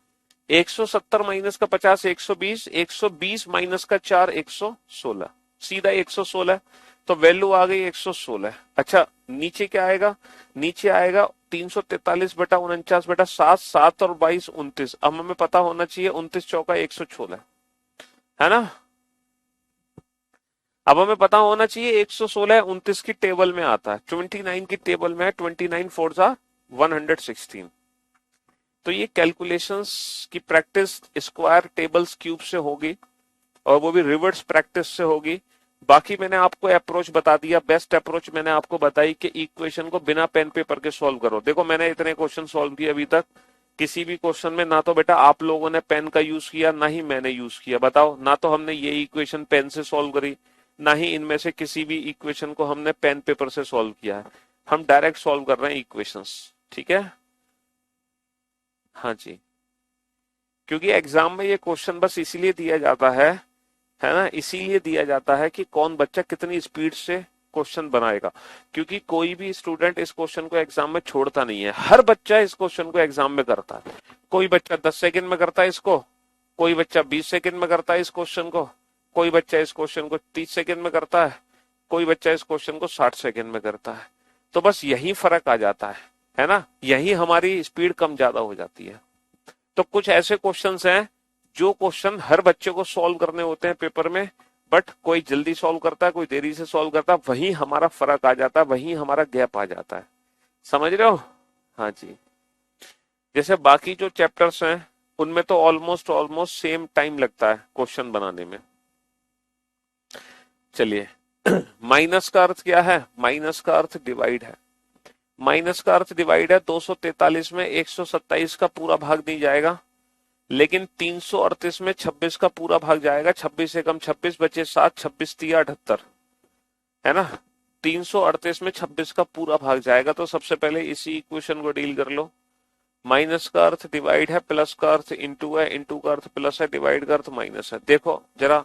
170 माइनस का 50 120, 120 माइनस का 4 116, सीधा 116। तो वैल्यू आ गई 116। अच्छा नीचे क्या आएगा? नीचे आएगा 343/49/7, 7 और 22 29। अब हमें पता होना चाहिए 29 चौका 116, है ना। अब हमें पता होना चाहिए 116 29 की टेबल में आता है, 29 की टेबल में है, 29 4 जा 116। तो ये कैलकुलेशंस की प्रैक्टिस स्क्वायर टेबल्स क्यूब से होगी, और वो भी रिवर्स प्रैक्टिस से होगी। बाकी मैंने आपको अप्रोच बता दिया, बेस्ट अप्रोच मैंने आपको बताई कि इक्वेशन को बिना पेन पेपर के सॉल्व करो। देखो मैंने इतने क्वेश्चन सॉल्व किए अभी तक, किसी भी क्वेश्चन में ना तो बेटा आप लोगों ने पेन का यूज किया, ना ही मैंने यूज किया। बताओ, ना तो हमने ये इक्वेशन पेन से सॉल्व करी, ना ही इनमें से किसी भी इक्वेशन को हमने पेन पेपर से सॉल्व किया है। हम डायरेक्ट सॉल्व कर रहे हैं इक्वेशंस, ठीक है। हाँ जी, क्योंकि एग्जाम में ये क्वेश्चन बस इसीलिए दिया जाता है ना, इसीलिए दिया जाता है कि कौन बच्चा कितनी स्पीड से क्वेश्चन बनाएगा। क्योंकि कोई भी स्टूडेंट इस क्वेश्चन को एग्जाम में छोड़ता नहीं है, हर बच्चा इस क्वेश्चन को एग्जाम में करता है। कोई बच्चा 10 सेकंड में करता है इसको, कोई बच्चा 20 सेकंड में करता है इस क्वेश्चन को, कोई बच्चा इस क्वेश्चन को 30 सेकंड में करता है, कोई बच्चा इस क्वेश्चन को 60 सेकंड में करता है। तो बस यही फर्क आ जाता है ना, यही हमारी स्पीड कम ज्यादा हो जाती है। तो कुछ ऐसे क्वेश्चंस हैं जो क्वेश्चन हर बच्चे को सॉल्व करने होते हैं पेपर में, बट कोई जल्दी सॉल्व करता है, कोई देरी से सॉल्व करता है, वही हमारा फर्क आ जाता है, वही हमारा गैप आ जाता है। समझ रहे हो? हाँ जी। जैसे बाकी जो चैप्टर्स हैं उनमें तो ऑलमोस्ट ऑलमोस्ट सेम टाइम लगता है क्वेश्चन बनाने में। चलिए माइनस का अर्थ क्या है? माइनस का अर्थ डिवाइड है। माइनस का अर्थ डिवाइड है। 243 में 127 का पूरा भाग नहीं जाएगा, लेकिन 338 में 26 का पूरा भाग जाएगा। 26 से कम 26 बचे 7, 26×3 = 78, है ना। 338 में 26 का पूरा भाग जाएगा। तो सबसे पहले इसी इक्वेशन को डील कर लो। माइनस का अर्थ डिवाइड है, प्लस का अर्थ इंटू है, इंटू का अर्थ प्लस है, डिवाइड का अर्थ माइनस है। देखो जरा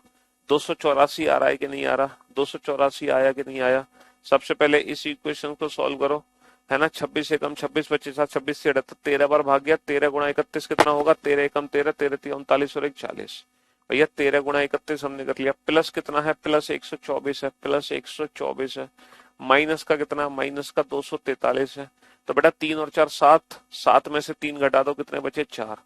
284 आ रहा है कि नहीं आ रहा, 284 आया कि नहीं आया। सबसे पहले इस इक्वेशन को सॉल्व करो, है ना। 26 से कम 26, 25 7, 26 से 78, 13 बार भाग गया। 13 गुणा 31 कितना होगा, 13 एकम 13, 13 3 39 और 1 40। भैया 13 गुणा 31 हमने कर लिया। प्लस कितना है, प्लस 124 है, प्लस 124 है। माइनस का कितना, माइनस का 243 है। तो बेटा 3 और 4 7, 7 में से 3 घटा दो, कितने बचे 4।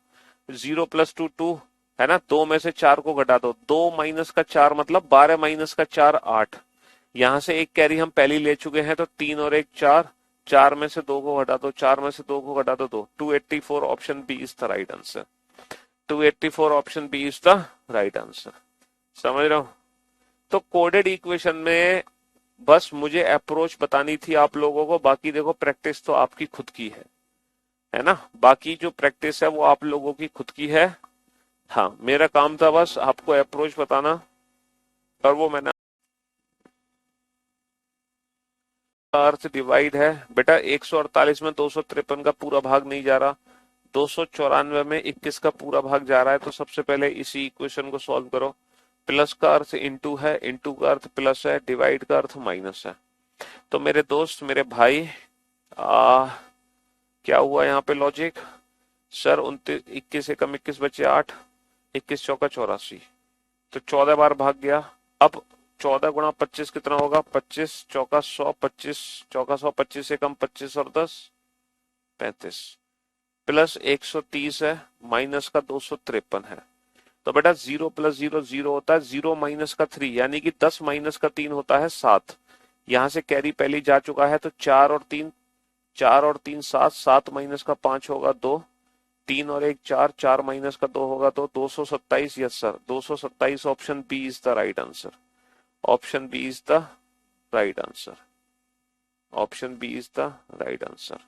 0 प्लस 2 2, है ना। 2 में से 4 को घटा दो, 2 माइनस का 4 मतलब 12 माइनस का 4 8। यहां से एक कैरी हम पहले ले चुके हैं, तो 3 और 1 4, 4 में से 2 को घटा दो, 4 में से 2 को घटा दो 2। 284 option B is the right answer. 284 option B is the right answer. समझ रहे हो। तो कोडेड इक्वेशन में बस मुझे अप्रोच बतानी थी आप लोगों को, बाकी देखो प्रैक्टिस तो आपकी खुद की है ना। बाकी जो प्रैक्टिस है वो आप लोगों की खुद की है। हाँ, मेरा काम था बस आपको अप्रोच बताना, और वो मैंने अर्थ डिवाइड है। बेटा 148 में 253 का पूरा भाग नहीं जा रहा, 294 में 21 का पूरा भाग जा रहा है। तो सबसे पहले इसी इक्वेशन को सॉल्व करो। प्लस का अर्थ इंटू है, इंटू का अर्थ प्लस है, डिवाइड का अर्थ माइनस है। तो मेरे दोस्त, मेरे भाई, क्या हुआ यहाँ पे लॉजिक। सर 29, 21 एकम 21 बचे 8, 21 चौका 84, तो 14 बार भाग गया। अब 14 गुणा 25 कितना होगा, 25 चौका 100, 25 चौका 100, 25 एकम 25 और 10 35, प्लस 130 है, माइनस का 253 है। तो बेटा 0 प्लस 0 0 होता है, 0 माइनस का 3 यानी कि 10 माइनस का 3 होता है 7। यहां से कैरी पहले जा चुका है, तो 4 और 3, 4 और 3 7, 7 माइनस का 5 होगा 2, 3 और 1 4, 4 माइनस का 2 होगा 2, 227। Yes sir, 227 option B is the right answer. Option B is the right answer. Option B is the right answer.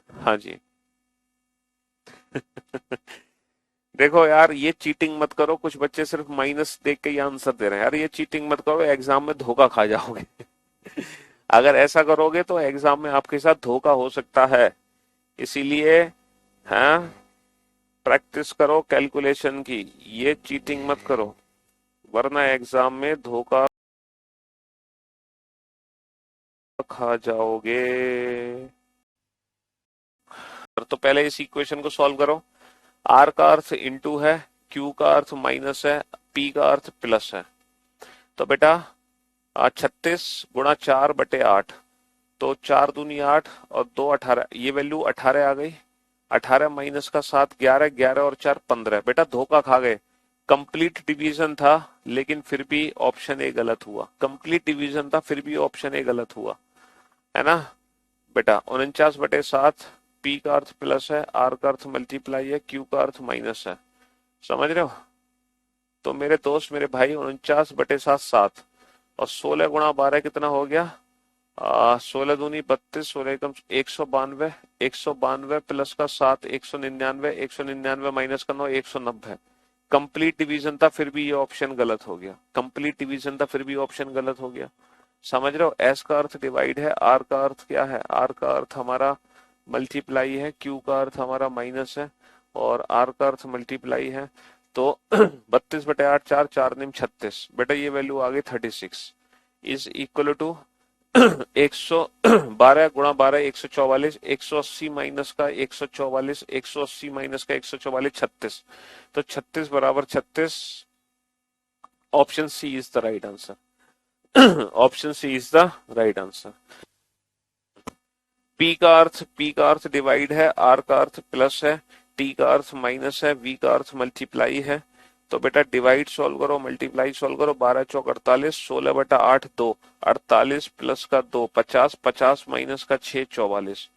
हाँ जी। देखो यार, ये चीटिंग मत करो। कुछ बच्चे सिर्फ माइनस देख के ही आंसर दे रहे हैं। यार ये चीटिंग मत करो, एग्जाम में धोखा खा जाओगे। अगर ऐसा करोगे तो एग्जाम में आपके साथ धोखा हो सकता है। इसीलिए हाँ, प्रैक्टिस करो कैलकुलेशन की, ये चीटिंग मत करो, वरना एग्जाम में धोखा खा जाओगे। तो पहले इस इक्वेशन को सॉल्व करो। आर का अर्थ इंटू है, क्यू का अर्थ माइनस है, पी का अर्थ प्लस है। तो बेटा 36 गुणा 4 बटे 8, तो 4 दूनी 8 और 2 18, ये वैल्यू 18 आ गई। 18 माइनस का 7 11, 11 और 4 15। बेटा धोखा खा गए। कंप्लीट डिवीजन था लेकिन फिर भी ऑप्शन ए गलत हुआ। कंप्लीट डिवीजन था फिर भी ऑप्शन ए गलत हुआ, है ना। बेटा 49/7, पी का अर्थ प्लस है, आर का अर्थ मल्टीप्लाई है, क्यू का अर्थ माइनस है। समझ रहे हो। तो मेरे दोस्त, मेरे भाई, 49/7 7 और 16 गुणा 12 कितना हो गया, 16 दूनी 32, 16 एकम 192, 192 प्लस का 7 199, 199 माइनस का 9 190। कंप्लीट डिवीजन था फिर भी ये ऑप्शन गलत हो गया। कंप्लीट डिवीजन था फिर भी ऑप्शन गलत हो गया। समझ रहे हो। एस का अर्थ डिवाइड है, आर का अर्थ क्या है, आर का अर्थ हमारा मल्टीप्लाई है, क्यू का अर्थ हमारा माइनस है और आर का अर्थ मल्टीप्लाई है। तो 32/8 4 4 निम 36। बेटा ये वैल्यू आ गई 36 इज इक्वल टू 112 गुणा 12 144, 180 माइनस का 144, 180 माइनस का 144 36। तो 36 बराबर 36। Option C is the right answer. Option C is the right answer. P का अर्थ डिवाइड है, आर का अर्थ प्लस है, टी का अर्थ माइनस है, वी का अर्थ मल्टीप्लाई है। तो बेटा डिवाइड सॉल्व करो, मल्टीप्लाई सॉल्व करो। 12 चौक 48, 16/8 2, 48 प्लस का 2 50, 50 माइनस का 6 44,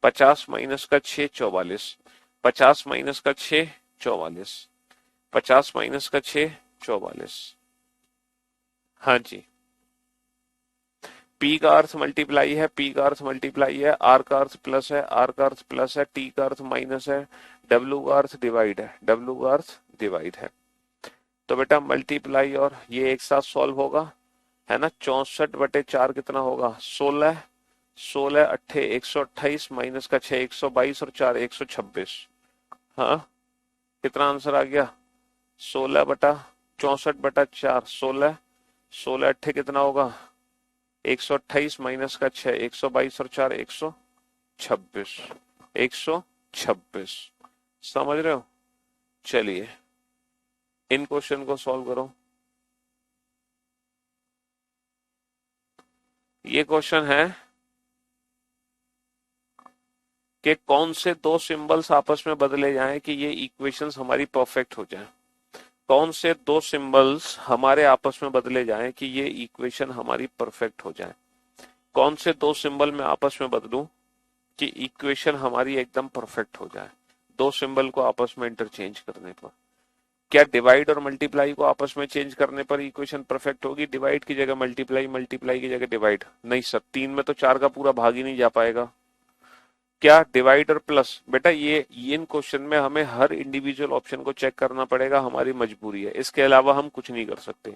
50 माइनस का 6 44, 50 माइनस का 6 44, 50 माइनस का 6 44। हाँ जी। पी का अर्थ मल्टीप्लाई है, पी का अर्थ मल्टीप्लाई है, आर का अर्थ प्लस है, आर का अर्थ प्लस है, टी का अर्थ माइनस है, डब्ल्यू का अर्थ डिवाइड है, डब्ल्यू का अर्थ डिवाइड है। तो बेटा मल्टीप्लाई और ये एक साथ सॉल्व होगा, है ना। 64/4 कितना होगा, 16, 16 अट्ठे 128 माइनस का 6 122 और 4 126। हाँ, कितना आंसर आ गया? 16/64/4 16। 16 अट्ठे कितना होगा? 128 माइनस का 6 122 और 4 126। 126। समझ रहे हो? चलिए इन क्वेश्चन को सॉल्व करो। ये क्वेश्चन है कि कौन से दो सिंबल्स आपस में बदले जाएं कि ये इक्वेशंस हमारी परफेक्ट हो जाए। कौन से दो सिंबल्स हमारे आपस में बदले जाएं कि ये इक्वेशन हमारी परफेक्ट हो जाए। कौन से दो सिंबल में आपस में बदलूं कि इक्वेशन हमारी एकदम परफेक्ट हो जाए। दो सिंबल को आपस में इंटरचेंज करने पर। क्या डिवाइड और मल्टीप्लाई को आपस में चेंज करने पर इक्वेशन परफेक्ट होगी? डिवाइड की जगह मल्टीप्लाई, मल्टीप्लाई की जगह डिवाइड? नहीं सर, 3 में तो 4 का पूरा भाग ही नहीं जा पाएगा। क्या डिवाइड और प्लस? बेटा ये इन क्वेश्चन में हमें हर इंडिविजुअल ऑप्शन को चेक करना पड़ेगा, हमारी मजबूरी है, इसके अलावा हम कुछ नहीं कर सकते।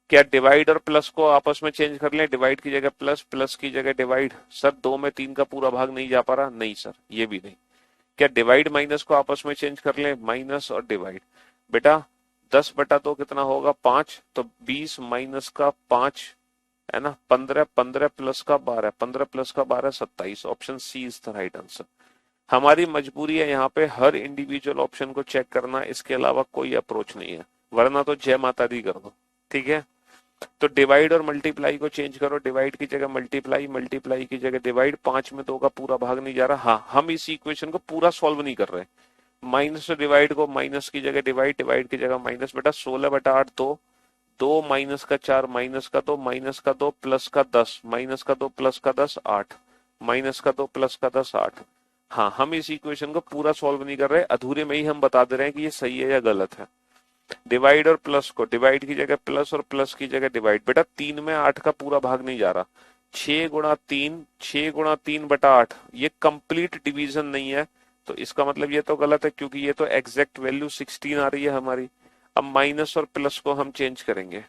क्या डिवाइड और प्लस को आपस में चेंज कर लें? डिवाइड की जगह प्लस, प्लस की जगह डिवाइड? सर 2 में 3 का पूरा भाग नहीं जा पा रहा। नहीं सर, ये भी नहीं। क्या डिवाइड माइनस को आपस में चेंज कर लें? माइनस और डिवाइड? बेटा 10/2 कितना होगा? 5। तो 20 माइनस का 5 है ना 15, 15 प्लस का 12, 15 प्लस का 12 27। Option C is the right answer. हमारी मजबूरी है यहाँ पे हर इंडिविजुअल ऑप्शन को चेक करना, इसके अलावा कोई अप्रोच नहीं है, वरना तो जय माता दी कर दो। ठीक है, तो डिवाइड और मल्टीप्लाई को चेंज करो। डिवाइड की जगह मल्टीप्लाई, मल्टीप्लाई की जगह डिवाइड। 5 में 2 का पूरा भाग नहीं जा रहा। हाँ, हम इस इक्वेशन को पूरा सॉल्व नहीं कर रहे। माइनस डिवाइड को माइनस की जगह डिवाइड, डिवाइड की जगह माइनस। बेटा 16/8 2, 2 माइनस का 4 माइनस का 2 माइनस का 2 प्लस का 10 माइनस का 2 प्लस का 10 8 माइनस का 2 प्लस का 10 8। हाँ, हम इस इक्वेशन को पूरा सॉल्व नहीं कर रहे, अधूरे में ही हम बता दे रहे हैं कि ये सही है या गलत है। डिवाइड और प्लस को डिवाइड की जगह प्लस और प्लस की जगह डिवाइड। बेटा 3 में 8 का पूरा भाग नहीं जा रहा। 6 गुणा 3, 6 गुणा 3/8, ये कंप्लीट डिवीजन नहीं है, तो इसका मतलब ये तो गलत है, क्योंकि ये तो एग्जैक्ट वैल्यू 16 आ रही है हमारी। अब माइनस और प्लस को हम चेंज करेंगे,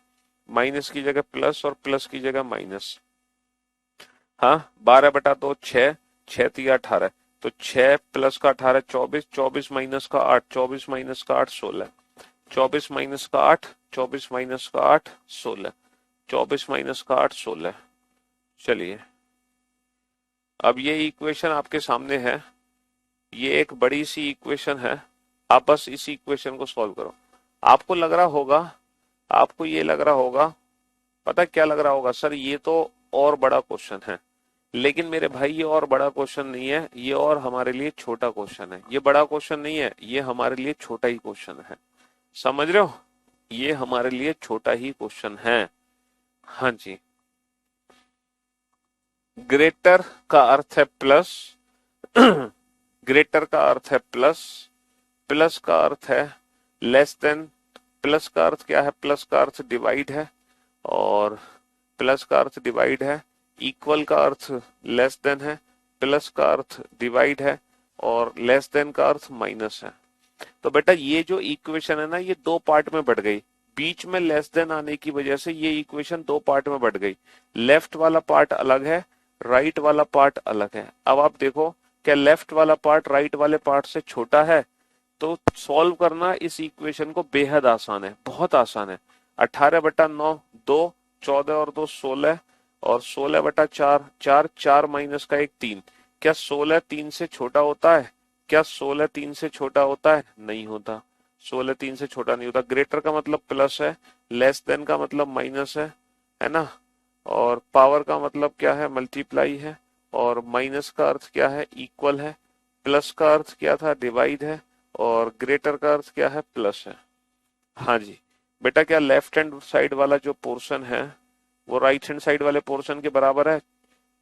माइनस की जगह प्लस और प्लस की जगह माइनस। हाँ, 12/2 6, 6 3 18, तो 6 प्लस का 18 24, 24 माइनस का 8, 24 माइनस का 8 16, 24 माइनस का 8, 24 माइनस का 8 16, 24 माइनस का 8 16। चलिए अब ये इक्वेशन आपके सामने है, ये एक बड़ी सी इक्वेशन है, आप बस इस इक्वेशन को सॉल्व करो। आपको लग रहा होगा, आपको ये लग रहा होगा, पता क्या लग रहा होगा? सर ये तो और बड़ा क्वेश्चन है। लेकिन मेरे भाई ये और बड़ा क्वेश्चन नहीं है, ये और हमारे लिए छोटा क्वेश्चन है। ये बड़ा क्वेश्चन नहीं है, ये हमारे लिए छोटा ही क्वेश्चन है। समझ रहे हो? ये हमारे लिए छोटा ही क्वेश्चन है। हाँ जी, ग्रेटर का अर्थ है प्लस, ग्रेटर का अर्थ है प्लस, प्लस का अर्थ है लेस देन, प्लस का अर्थ क्या है? प्लस का अर्थ डिवाइड है, और प्लस का अर्थ डिवाइड है। इक्वल का अर्थ लेस देन है, प्लस का अर्थ डिवाइड है, और लेस देन का अर्थ माइनस है। तो बेटा ये जो इक्वेशन है ना, ये दो पार्ट में बढ़ गई। बीच में लेस देन आने की वजह से ये इक्वेशन दो पार्ट में बढ़ गई। लेफ्ट वाला पार्ट अलग है, राइट वाला पार्ट अलग है। अब आप देखो, क्या लेफ्ट वाला पार्ट राइट वाले पार्ट से छोटा है? तो सॉल्व करना इस इक्वेशन को बेहद आसान है, बहुत आसान है। 18/9 2, 14 और 2 16, और 16/4 4, 4 माइनस का 1 3। क्या 16 3 से छोटा होता है? क्या 16 3 से छोटा होता है? नहीं होता, 16 3 से छोटा नहीं होता। ग्रेटर का मतलब प्लस है, लेस देन का मतलब माइनस है ना, और पावर का मतलब क्या है? मल्टीप्लाई है, और माइनस का अर्थ क्या है? इक्वल है। प्लस का अर्थ क्या था? डिवाइड है, और ग्रेटर का अर्थ क्या है? प्लस है। हाँ जी बेटा, क्या लेफ्ट हैंड साइड वाला जो पोर्शन है वो राइट हैंड साइड वाले पोर्शन के बराबर है?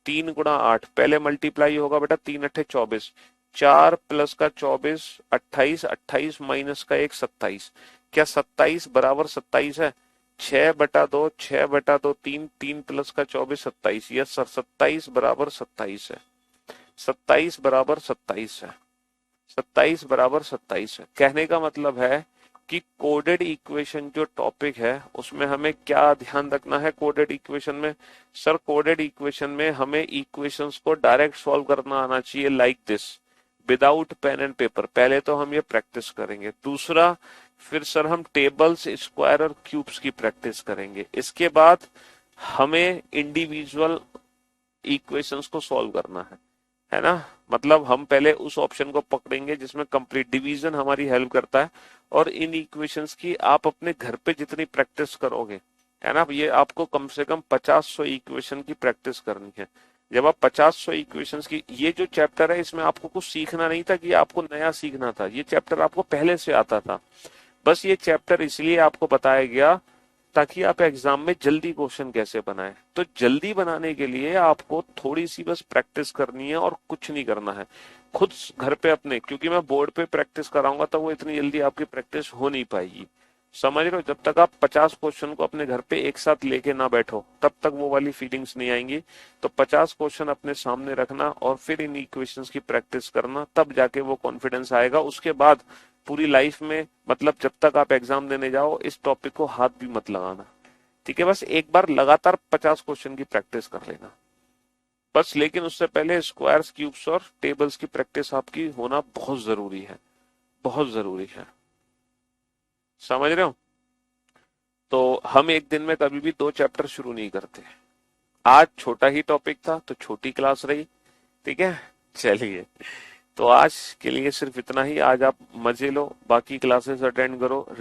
3 गुणा 8, पहले मल्टीप्लाई होगा बेटा, 3 अट्ठे 24, 4 प्लस का 24 28, 28 माइनस का 1 27। क्या 27 बराबर 27 है? 6/2, 6/2 3, 3 प्लस का 24 27। यस सर, 27 बराबर 27 है, 27 बराबर 27 है, 27 बराबर 27 है। कहने का मतलब है कि कोडेड इक्वेशन जो टॉपिक है उसमें हमें क्या ध्यान रखना है। कोडेड इक्वेशन में सर, कोडेड इक्वेशन में हमें इक्वेशंस को डायरेक्ट सॉल्व करना आना चाहिए, like this, without pen and paper. पहले तो हम ये प्रैक्टिस करेंगे। दूसरा, फिर सर हम टेबल्स, स्क्वायर और क्यूब्स की प्रैक्टिस करेंगे। इसके बाद हमें इंडिविजुअल इक्वेशंस को सॉल्व करना है ना। मतलब हम पहले उस ऑप्शन को पकड़ेंगे जिसमें कंप्लीट डिवीजन हमारी हेल्प करता है, और इन इक्वेशंस की आप अपने घर पे जितनी प्रैक्टिस करोगे, है ना, ये आपको कम से कम 50-100 इक्वेशन की प्रैक्टिस करनी है। जब आप 50-100 इक्वेशंस की, ये जो चैप्टर है इसमें आपको कुछ सीखना नहीं था कि आपको नया सीखना था, ये चैप्टर आपको पहले से आता था। बस ये चैप्टर इसलिए आपको बताया गया ताकि आप एग्जाम में जल्दी क्वेश्चन कैसे बनाएं। तो जल्दी बनाने के लिए आपको थोड़ी सी बस प्रैक्टिस करनी है और कुछ नहीं करना है। खुद घर पे अपने, क्योंकि मैं बोर्ड पे प्रैक्टिस कराऊंगा तो वो इतनी जल्दी आपकी प्रैक्टिस हो नहीं पाएगी, समझ रहे हो। जब तक आप 50 क्वेश्चन को अपने घर पे एक साथ लेके ना बैठो तब तक वो वाली फीलिंग्स नहीं आएंगी। तो 50 क्वेश्चन अपने सामने रखना और फिर इन इक्वेशंस की प्रैक्टिस करना, तब जाके वो कॉन्फिडेंस आएगा। उसके बाद पूरी लाइफ में, मतलब जब तक आप एग्जाम देने जाओ, इस टॉपिक को हाथ भी मत लगाना, ठीक है। बस एक बार लगातार 50 क्वेश्चन की प्रैक्टिस कर लेना बस। लेकिन उससे पहले स्क्वायर्स, क्यूब्स और टेबल्स की प्रैक्टिस आपकी होना बहुत जरूरी है, बहुत जरूरी है, समझ रहे हो। तो हम एक दिन में कभी भी 2 चैप्टर शुरू नहीं करते। आज छोटा ही टॉपिक था तो छोटी क्लास रही, ठीक है। चलिए, तो आज के लिए सिर्फ इतना ही। आज आप मजे लो, बाकी क्लासेस अटेंड करो।